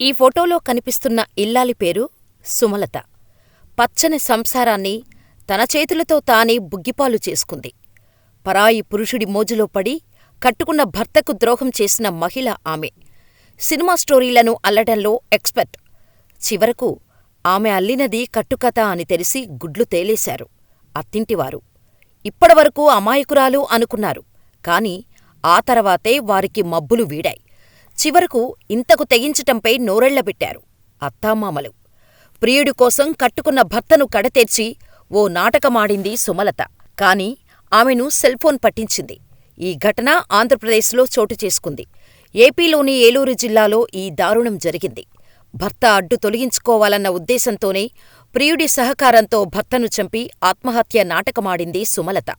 ఈ ఫోటోలో కనిపిస్తున్న ఇల్లాలి పేరు సుమలత. పచ్చని సంసారాన్ని తన చేతులతో తానే బుగ్గిపాలు చేసుకుంది. పరాయి పురుషుడి మోజులో పడి కట్టుకున్న భర్తకు ద్రోహం చేసిన మహిళ ఆమె. సినిమా స్టోరీలను అల్లడంలో ఎక్స్పర్ట్. చివరకు ఆమె అల్లినది కట్టుకథ అని తెలిసి గుడ్లు తేలేశారు అత్తింటివారు. ఇప్పటివరకు అమాయకురాలు అనుకున్నారు. కాని ఆ తర్వాతే వారికి మబ్బులు వీడాయి. చివరకు ఇంతకు తెగించటంపై నోరెళ్లబెట్టారు అత్తామామలు. ప్రియుడి కోసం కట్టుకున్న భర్తను కడతేర్చి ఓ నాటకమాడింది సుమలత. కాని ఆమెను సెల్ఫోన్ పట్టించింది. ఈ ఘటన ఆంధ్రప్రదేశ్లో చోటు చేసుకుంది. ఏపీలోని ఏలూరు జిల్లాలో ఈ దారుణం జరిగింది. భర్త అడ్డు తొలగించుకోవాలన్న ఉద్దేశంతోనే ప్రియుడి సహకారంతో భర్తను చంపి ఆత్మహత్య నాటకమాడింది సుమలత.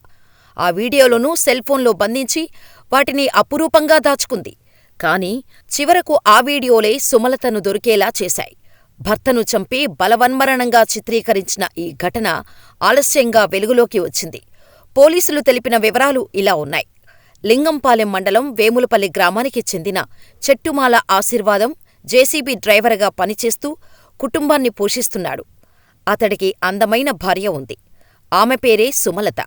ఆ వీడియోలను సెల్ఫోన్లో బంధించి వాటిని అపురూపంగా దాచుకుంది. కాని చివరకు ఆ వీడియోలే సుమలతను దొరికేలా చేశాయి. భర్తను చంపి బలవన్మరణంగా చిత్రీకరించిన ఈ ఘటన ఆలస్యంగా వెలుగులోకి వచ్చింది. పోలీసులు తెలిపిన వివరాలు ఇలా ఉన్నాయి. లింగంపాలెం మండలం వేములపల్లి గ్రామానికి చెందిన చెట్టుమాల ఆశీర్వాదం జేసీబీ డ్రైవర్గా పనిచేస్తూ కుటుంబాన్ని పోషిస్తున్నాడు. అతడికి అందమైన భార్య ఉంది. ఆమె పేరే సుమలత.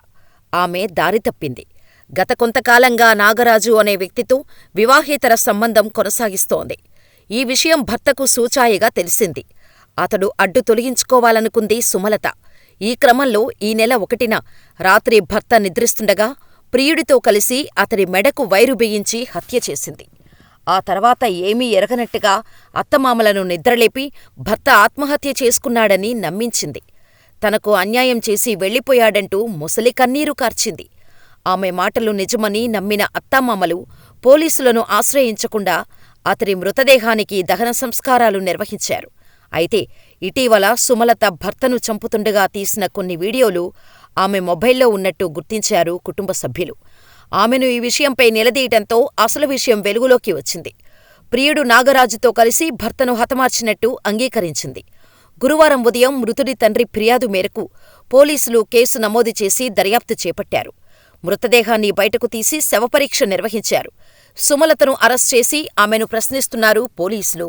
ఆమె దారితప్పింది. గత కొంతకాలంగా నాగరాజు అనే వ్యక్తితో వివాహేతర సంబంధం కొనసాగిస్తోంది. ఈ విషయం భర్తకు సూచాయిగా తెలిసింది. అతడు అడ్డు తొలగించుకోవాలనుకుంది సుమలత. ఈ క్రమంలో ఈ నెల 1న రాత్రి భర్త నిద్రిస్తుండగా ప్రియుడితో కలిసి అతడి మెడకు వైరు బిగించి హత్య చేసింది. ఆ తర్వాత ఏమీ ఎరగనట్టుగా అత్తమామలను నిద్రలేపి భర్త ఆత్మహత్య చేసుకున్నాడని నమ్మించింది. తనకు అన్యాయం చేసి వెళ్ళిపోయాడంటూ ముసలి కన్నీరు కార్చింది. ఆమె మాటలు నిజమని నమ్మిన అత్తామామలు పోలీసులను ఆశ్రయించకుండా అతడి మృతదేహానికి దహన సంస్కారాలు నిర్వహించారు. అయితే ఇటీవల సుమలత భర్తను చంపుతుండగా తీసిన కొన్ని వీడియోలు ఆమె మొబైల్లో ఉన్నట్టు గుర్తించారు కుటుంబ సభ్యులు. ఆమెను ఈ విషయంపై నిలదీయటంతో అసలు విషయం వెలుగులోకి వచ్చింది. ప్రియుడు నాగరాజుతో కలిసి భర్తను హతమార్చినట్టు అంగీకరించింది. గురువారం ఉదయం మృతుడి తండ్రి ఫిర్యాదు మేరకు పోలీసులు కేసు నమోదు చేసి దర్యాప్తు చేపట్టారు. మృతదేహాన్ని బయటకు తీసి శవపరీక్ష నిర్వహించారు. సుమలతను అరెస్ట్ చేసి ఆమెను ప్రశ్నిస్తున్నారు పోలీసులు.